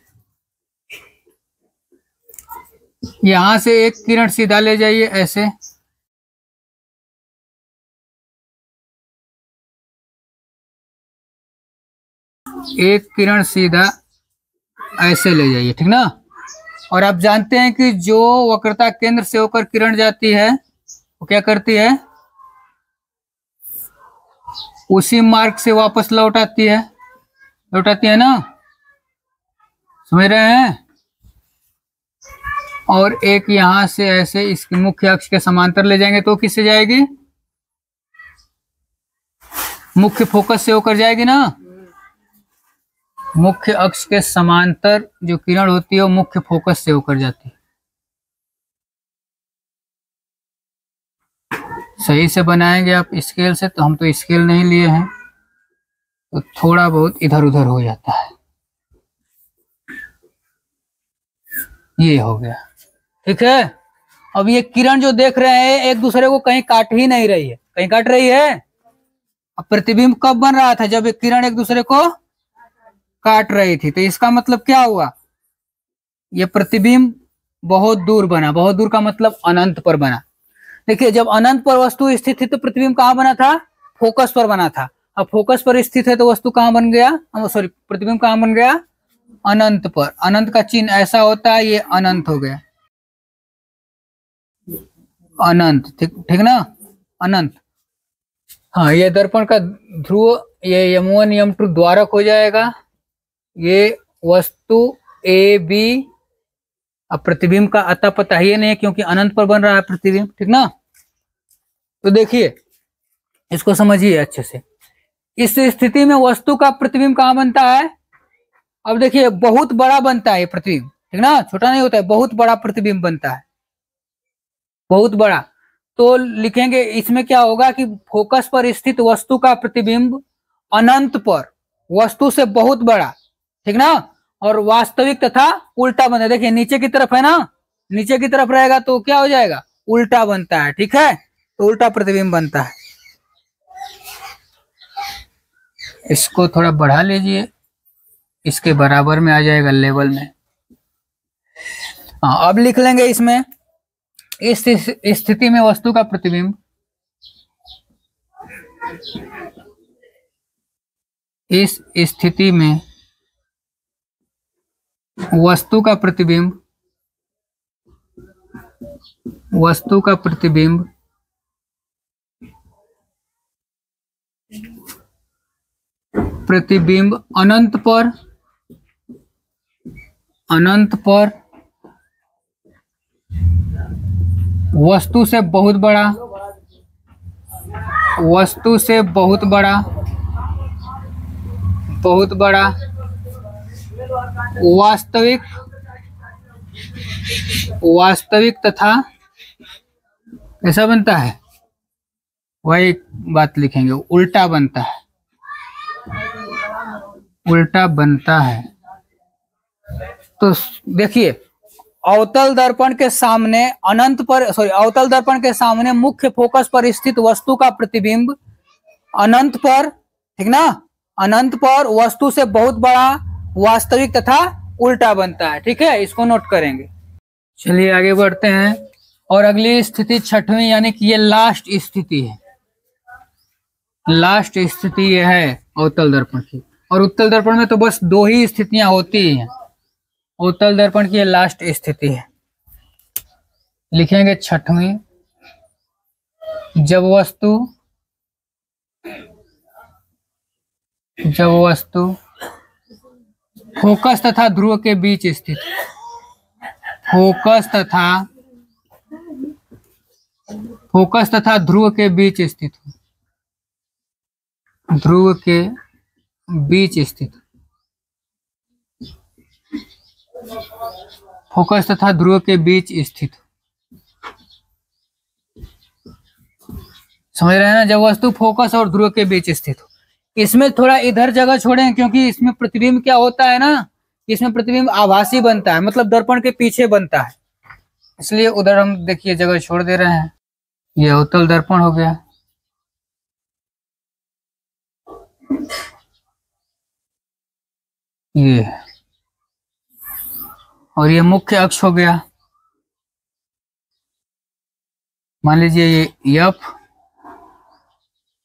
यहां से एक किरण सीधा ले जाइए ऐसे, एक किरण सीधा ऐसे ले जाइए। ठीक ना, और आप जानते हैं कि जो वक्रता केंद्र से होकर किरण जाती है वो क्या करती है, उसी मार्ग से वापस लौट आती है, लौटाती है ना, समझ रहे हैं। और एक यहां से ऐसे इसकी मुख्य अक्ष के समांतर ले जाएंगे तो किससे जाएगी, मुख्य फोकस से होकर जाएगी ना। मुख्य अक्ष के समांतर जो किरण होती है वो मुख्य फोकस से होकर जाती है। सही से बनाएंगे आप स्केल से, तो हम तो स्केल नहीं लिए हैं तो थोड़ा बहुत इधर उधर हो जाता है। ये हो गया। ठीक है, अब ये किरण जो देख रहे हैं एक दूसरे को कहीं काट ही नहीं रही है, कहीं काट रही है। अब प्रतिबिंब कब बन रहा था, जब एक किरण एक दूसरे को काट रही थी। तो इसका मतलब क्या हुआ, ये प्रतिबिंब बहुत दूर बना। बहुत दूर का मतलब अनंत पर बना। देखिए जब अनंत पर वस्तु स्थित थी तो प्रतिबिंब कहाँ बना था, फोकस पर बना था। अब फोकस पर स्थित है तो वस्तु कहाँ बन गया, सॉरी, प्रतिबिंब कहाँ बन गया, अनंत पर। अनंत का चिन्ह ऐसा होता है, ये अनंत हो गया, अनंत। ठीक, ठीक ना, अनंत। हाँ, ये दर्पण का ध्रुव, ये M1 M2 द्वारक हो जाएगा। ये वस्तु ए बी, अब प्रतिबिंब का अता पता ही नहीं क्योंकि अनंत पर बन रहा है प्रतिबिंब। ठीक ना, तो देखिए इसको समझिए अच्छे से। इस स्थिति में वस्तु का प्रतिबिंब कहाँ बनता है, अब देखिए बहुत बड़ा बनता है प्रतिबिंब। ठीक ना, छोटा नहीं होता है, बहुत बड़ा प्रतिबिंब बनता है, बहुत बड़ा। तो लिखेंगे इसमें क्या होगा कि फोकस पर स्थित वस्तु का प्रतिबिंब अनंत पर वस्तु से बहुत बड़ा, ठीक ना, और वास्तविक तथा उल्टा बनता है। देखिए नीचे की तरफ है ना, नीचे की तरफ रहेगा तो क्या हो जाएगा, उल्टा बनता है। ठीक है, तो उल्टा प्रतिबिंब बनता है। इसको थोड़ा बढ़ा लीजिए, इसके बराबर में आ जाएगा लेवल में। हाँ, अब लिख लेंगे इसमें, इस स्थिति में वस्तु का प्रतिबिंब, इस स्थिति में वस्तु का प्रतिबिंब, वस्तु का प्रतिबिंब प्रतिबिंब अनंत पर, अनंत पर वस्तु से बहुत बड़ा, वस्तु से बहुत बड़ा, बहुत बड़ा वास्तविक, वास्तविक तथा कैसा बनता है, वही बात लिखेंगे, उल्टा बनता है, उल्टा बनता है। तो देखिए, अवतल दर्पण के सामने अनंत पर, सॉरी, अवतल दर्पण के सामने मुख्य फोकस पर स्थित वस्तु का प्रतिबिंब अनंत पर, ठीक ना, अनंत पर वस्तु से बहुत बड़ा, वास्तविक तथा उल्टा बनता है। ठीक है, इसको नोट करेंगे। चलिए आगे बढ़ते हैं। और अगली स्थिति छठवीं, यानी कि ये लास्ट स्थिति है, लास्ट स्थिति ये है अवतल दर्पण की। और उत्तल दर्पण में तो बस दो ही स्थितियां होती हैं। अवतल दर्पण की ये लास्ट स्थिति है, लिखेंगे छठवीं, जब वस्तु, जब वस्तु फोकस तथा ध्रुव के बीच स्थित, फोकस तथा, फोकस तथा ध्रुव के बीच स्थित, ध्रुव के बीच स्थित, फोकस तथा ध्रुव के बीच स्थित, समझ रहे हैं ना, जब वस्तु फोकस और ध्रुव के बीच स्थित हो। इसमें थोड़ा इधर जगह छोड़ें, क्योंकि इसमें प्रतिबिंब क्या होता है ना, इसमें प्रतिबिंब आभासी बनता है, मतलब दर्पण के पीछे बनता है, इसलिए उधर हम देखिए जगह छोड़ दे रहे हैं। ये अवतल दर्पण हो गया, ये, और ये मुख्य अक्ष हो गया, मान लीजिए ये एफ,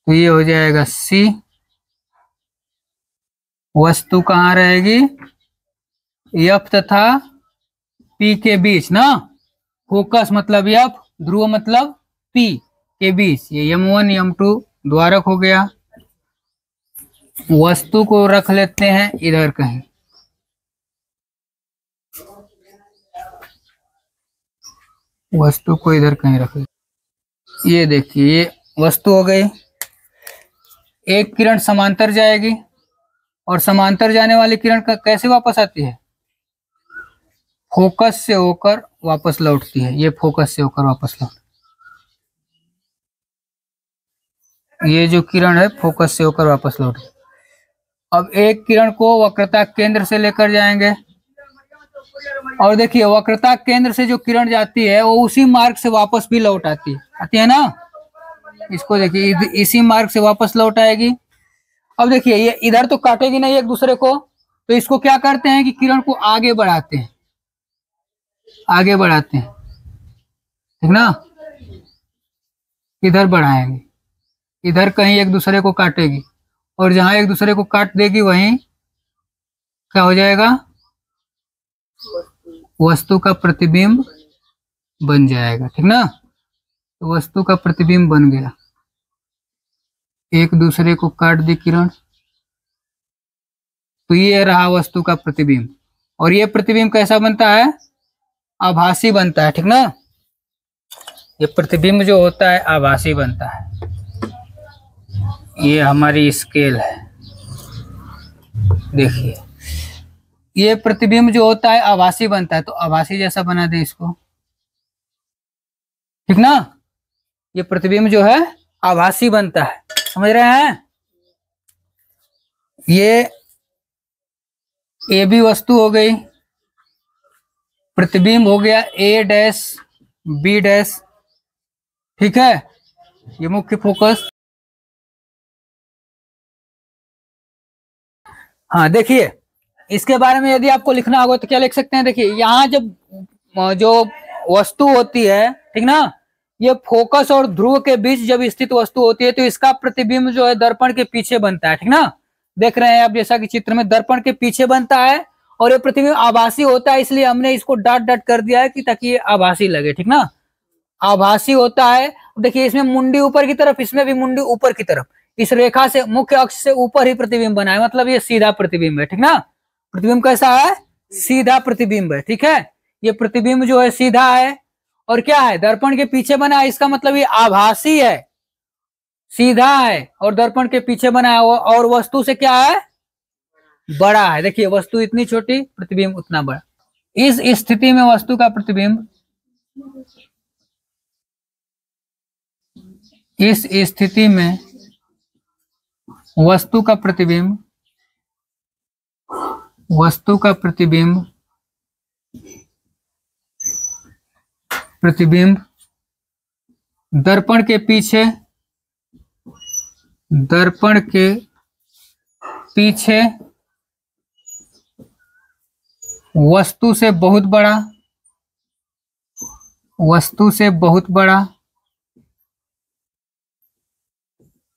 तो ये हो जाएगा सी। वस्तु कहाँ रहेगी, एफ तथा पी के बीच ना, फोकस मतलब एफ, ध्रुव मतलब पी के बीच, ये M1 M2 द्वारक हो गया। वस्तु को रख लेते हैं इधर कहीं, वस्तु को इधर कहीं रख लेते। ये देखिए, ये वस्तु हो गई। एक किरण समांतर जाएगी, और समांतर जाने वाली किरण का कैसे वापस आती है, फोकस से होकर वापस लौटती है। ये फोकस से होकर वापस लौट, ये जो किरण है फोकस से होकर वापस लौट। अब एक किरण को वक्रता केंद्र से लेकर जाएंगे, और देखिए वक्रता केंद्र से जो किरण जाती है वो उसी मार्ग से वापस भी लौट आती है ना। इसको देखिए, इसी मार्ग से वापस लौट आएगी। अब देखिए, ये इधर तो काटेगी नहीं एक दूसरे को, तो इसको क्या करते हैं कि किरण को आगे बढ़ाते हैं, आगे बढ़ाते हैं, ठीक ना, इधर बढ़ाएंगे, इधर कहीं एक दूसरे को काटेगी, और जहां एक दूसरे को काट देगी वहीं क्या हो जाएगा, वस्तु का प्रतिबिंब बन जाएगा, ठीक ना। तो वस्तु का प्रतिबिंब बन गया, एक दूसरे को काट दी किरण, तो ये रहा वस्तु का प्रतिबिंब। और ये प्रतिबिंब कैसा बनता है, आभासी बनता है, ठीक ना। ये प्रतिबिंब जो होता है आभासी बनता है। ये हमारी स्केल है, देखिए ये प्रतिबिंब जो होता है आभासी बनता है, तो आभासी जैसा बना दे इसको, ठीक ना। ये प्रतिबिंब जो है आभासी बनता है, समझ रहे हैं। ये भी वस्तु हो गई, प्रतिबिंब हो गया A डैश B डैश, ठीक है। ये मुख्य फोकस, हाँ देखिए, इसके बारे में यदि आपको लिखना होगा तो क्या लिख सकते हैं, देखिए यहाँ जब जो वस्तु होती है, ठीक ना, ये फोकस और ध्रुव के बीच जब स्थित वस्तु होती है तो इसका प्रतिबिंब जो है दर्पण के पीछे बनता है, ठीक ना। देख रहे हैं आप जैसा कि चित्र में दर्पण के पीछे बनता है और ये प्रतिबिंब आभासी होता है, इसलिए हमने इसको डॉट डॉट कर दिया है कि ताकि ये आभासी लगे, ठीक ना। आभासी होता है। देखिए इसमें मुंडी ऊपर की तरफ, इसमें भी मुंडी ऊपर की तरफ, इस रेखा से मुख्य अक्ष से ऊपर ही प्रतिबिंब बना है, मतलब ये सीधा प्रतिबिंब है, ठीक ना। प्रतिबिंब कैसा है? सीधा प्रतिबिंब है, ठीक है। ये प्रतिबिंब जो है सीधा है और क्या है, दर्पण के पीछे बना है, इसका मतलब ये आभासी है, सीधा है और दर्पण के पीछे बना है और वस्तु से क्या है, बड़ा है। देखिए वस्तु इतनी छोटी, प्रतिबिंब उतना बड़ा। इस स्थिति में वस्तु का प्रतिबिंब, इस स्थिति में वस्तु का प्रतिबिंब, वस्तु का प्रतिबिंब, प्रतिबिंब दर्पण के पीछे, दर्पण के पीछे वस्तु से बहुत बड़ा, वस्तु से बहुत बड़ा,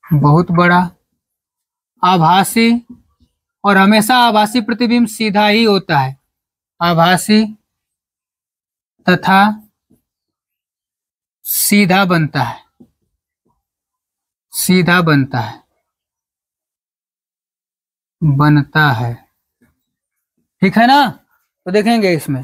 बहुत बड़ा, आभासी, और हमेशा आभासी प्रतिबिंब सीधा ही होता है, आभासी तथा सीधा बनता है, सीधा बनता है, बनता है, ठीक है ना। तो देखेंगे इसमें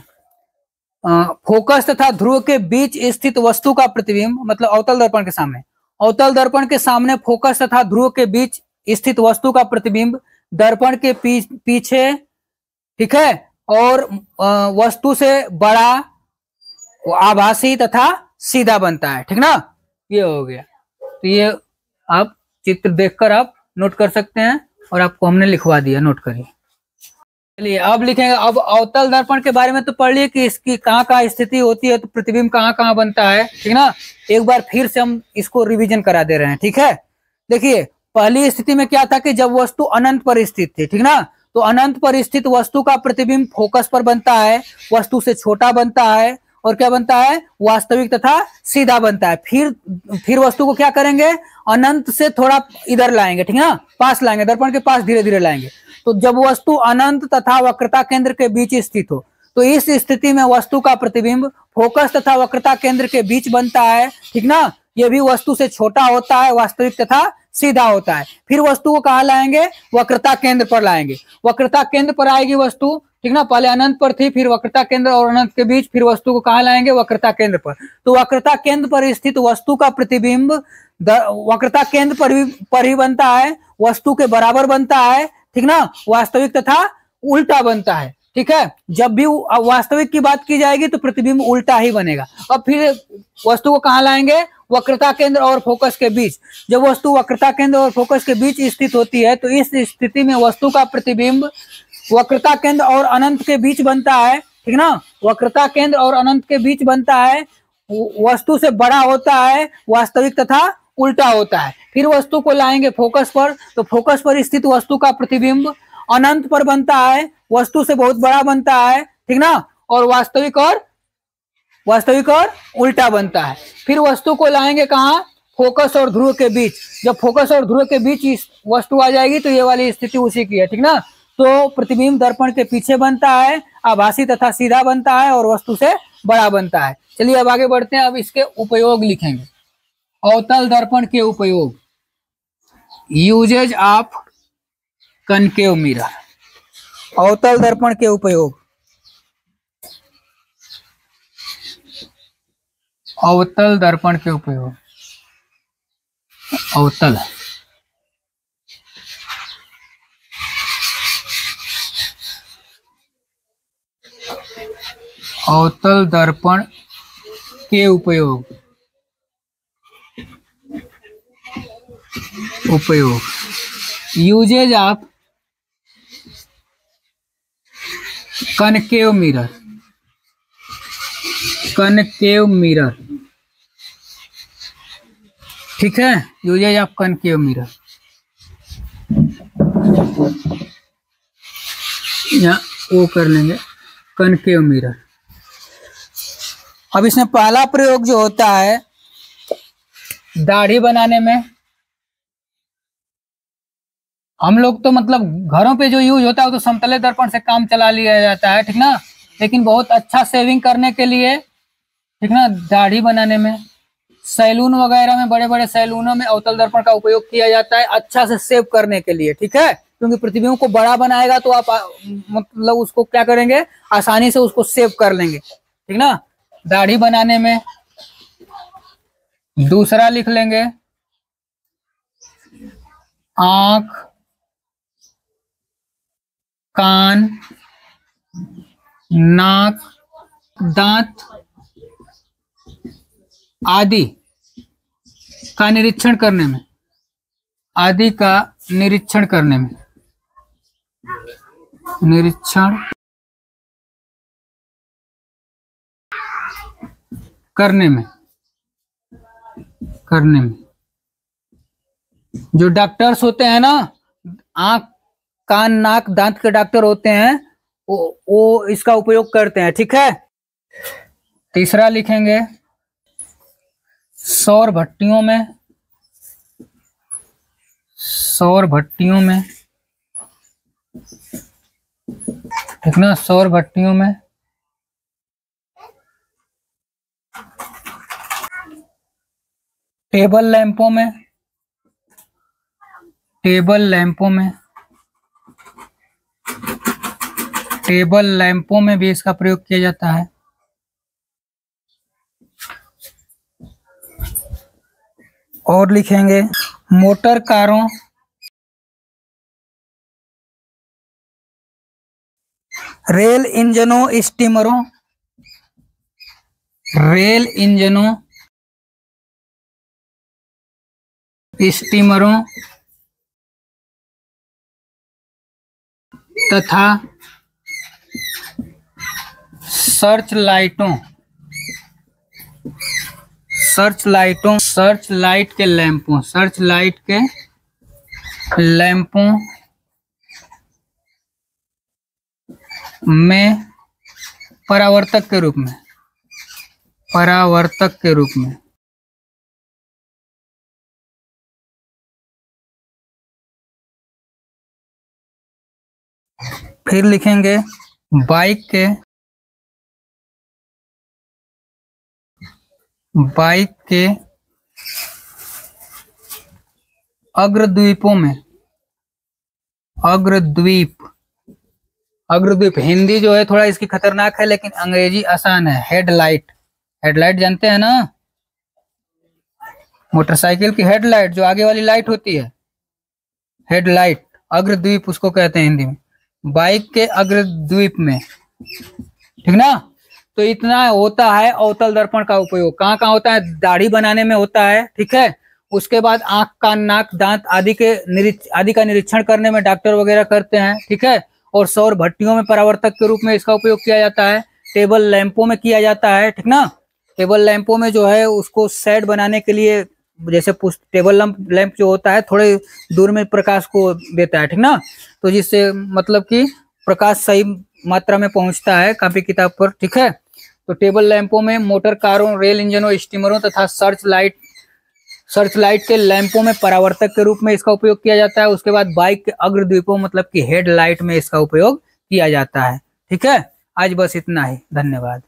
फोकस तथा ध्रुव के बीच स्थित वस्तु का प्रतिबिंब, मतलब अवतल दर्पण के सामने, अवतल दर्पण के सामने फोकस तथा ध्रुव के बीच स्थित वस्तु का प्रतिबिंब दर्पण के पीछे, ठीक है, और वस्तु से बड़ा, आभासी तथा सीधा बनता है, ठीक ना। ये हो गया। तो ये आप चित्र देखकर आप नोट कर सकते हैं और आपको हमने लिखवा दिया, नोट करिए। चलिए अब लिखेंगे। अब अवतल दर्पण के बारे में तो पढ़ लिए कि इसकी कहाँ कहाँ स्थिति होती है, तो प्रतिबिंब कहाँ कहाँ बनता है, ठीक ना। एक बार फिर से हम इसको रिवीजन करा दे रहे हैं, ठीक है। देखिए पहली स्थिति में क्या था कि जब वस्तु अनंत पर स्थित थी, ठीक ना, तो अनंत पर स्थित वस्तु का प्रतिबिंब फोकस पर बनता है, वस्तु से छोटा बनता है और क्या बनता है, वास्तविक तथा सीधा बनता है। फिर वस्तु को क्या करेंगे, अनंत से थोड़ा इधर लाएंगे, ठीक ना, पास लाएंगे, दर्पण के पास धीरे धीरे लाएंगे। तो जब वस्तु अनंत तथा वक्रता केंद्र के बीच स्थित हो तो इस स्थिति में वस्तु का प्रतिबिंब फोकस तथा वक्रता केंद्र के बीच बनता है, ठीक ना। यह भी वस्तु से छोटा होता है, वास्तविक तथा सीधा होता है। फिर वस्तु को कहाँ लाएंगे, वक्रता केंद्र पर लाएंगे, वक्रता केंद्र पर आएगी वस्तु, ठीक ना। पहले अनंत पर थी, फिर वक्रता केंद्र और अनंत के बीच, फिर वस्तु को कहाँ लाएंगे, वक्रता केंद्र पर। तो वक्रता केंद्र पर स्थित वस्तु का प्रतिबिंब वक्रता केंद्र पर ही बनता है, वस्तु के बराबर बनता है, ठीक ना, वास्तविक तथा उल्टा बनता है, ठीक है। जब भी वास्तविक की बात की जाएगी तो प्रतिबिंब उल्टा ही बनेगा। अब फिर वस्तु को कहाँ लाएंगे, वक्रता केंद्र और फोकस के बीच। जब वस्तु वक्रता केंद्र और फोकस के बीच स्थित होती है तो इस स्थिति में वस्तु का प्रतिबिंब वक्रता केंद्र और अनंत के बीच बनता है, ठीक ना, वक्रता केंद्र और अनंत के बीच बनता है, वस्तु से बड़ा होता है, वास्तविक तथा उल्टा होता है। फिर वस्तु को लाएंगे फोकस पर, तो फोकस पर स्थित वस्तु का प्रतिबिंब अनंत पर बनता है, वस्तु से बहुत बड़ा बनता है, ठीक ना, और वास्तविक और उल्टा बनता है। फिर वस्तु को लाएंगे कहाँ, फोकस और ध्रुव के बीच। जब फोकस और ध्रुव के बीच वस्तु आ जाएगी तो ये वाली स्थिति उसी की है, ठीक ना। तो प्रतिबिंब दर्पण के पीछे बनता है, आभासी तथा सीधा बनता है और वस्तु से बड़ा बनता है। चलिए अब आगे बढ़ते हैं। अब इसके उपयोग लिखेंगे। अवतल दर्पण के उपयोग, यूजेज ऑफ कनकेव मिरर। अवतल दर्पण के उपयोग, अवतल दर्पण के उपयोग, अवतल अवतल दर्पण के उपयोग, uses of concave mirror, concave mirror, ठीक है, यूजेज ऑफ कनकेव मिरर। यहाँ वो कर लेंगे, कनकेव मिरर। अब इसमें पहला प्रयोग जो होता है दाढ़ी बनाने में, हम लोग तो मतलब घरों पे जो यूज होता है वो तो समतले दर्पण से काम चला लिया जाता है, ठीक ना। लेकिन बहुत अच्छा सेविंग करने के लिए, ठीक ना, दाढ़ी बनाने में, सैलून वगैरह में, बड़े बड़े सैलूनों में अवतल दर्पण का उपयोग किया जाता है अच्छा से सेव करने के लिए, ठीक है। क्योंकि प्रतिबिंब को बड़ा बनाएगा तो आप मतलब उसको क्या करेंगे, आसानी से उसको सेव कर लेंगे, ठीक ना। दाढ़ी बनाने में दूसरा लिख लेंगे आंख, कान, नाक, दांत आदि का निरीक्षण करने में, आदि का निरीक्षण करने में, निरीक्षण करने में, करने में जो डॉक्टर्स होते हैं ना, आंख, कान, नाक, दांत के डॉक्टर होते हैं, वो इसका उपयोग करते हैं, ठीक है। तीसरा लिखेंगे सौर भट्टियों में, सौर भट्टियों में, ठीक ना, सौर भट्टियों में टेबल लैंपों में, टेबल लैंपों में, टेबल लैंपों में भी इसका प्रयोग किया जाता है। और लिखेंगे मोटर कारों, रेल इंजनों, स्टीमरों, रेल इंजनों, स्टीमरों तथा सर्च लाइटों, सर्च लाइटों, सर्च लाइट के लैंपों, सर्च लाइट के लैंपों में परावर्तक के रूप में, परावर्तक के रूप में, फिर लिखेंगे बाइक के, बाइक के अग्रद्वीपों में, अग्रद्वीप, अग्रद्वीप हिंदी जो है थोड़ा इसकी खतरनाक है लेकिन अंग्रेजी आसान है। हेडलाइट, हेडलाइट जानते हैं ना, मोटरसाइकिल की हेडलाइट जो आगे वाली लाइट होती है, हेडलाइट, अग्रद्वीप उसको कहते हैं हिंदी में। बाइक के अग्रद्वीप में, ठीक ना। तो इतना होता है अवतल दर्पण का उपयोग। कहाँ कहाँ होता है, दाढ़ी बनाने में होता है, ठीक है। उसके बाद आंख, कान, नाक, दांत आदि का निरीक्षण करने में डॉक्टर वगैरह करते हैं, ठीक है। और सौर भट्टियों में परावर्तक के रूप में इसका उपयोग किया जाता है। टेबल लैंपों में किया जाता है, ठीक ना। टेबल लैंपों में जो है उसको शेड बनाने के लिए, जैसे टेबल लैंप जो होता है थोड़े दूर में प्रकाश को देता है, ठीक ना। तो जिससे मतलब कि प्रकाश सही मात्रा में पहुंचता है कॉपी किताब पर, ठीक है। तो टेबल लैंपों में मोटर कारों, रेल इंजनों, स्टीमरों तथा सर्च लाइट के लैंपों में परावर्तक के रूप में इसका उपयोग किया जाता है। उसके बाद बाइक के अग्रद्वीपों मतलब कि हेडलाइट में इसका उपयोग किया जाता है, ठीक है। आज बस इतना ही, धन्यवाद।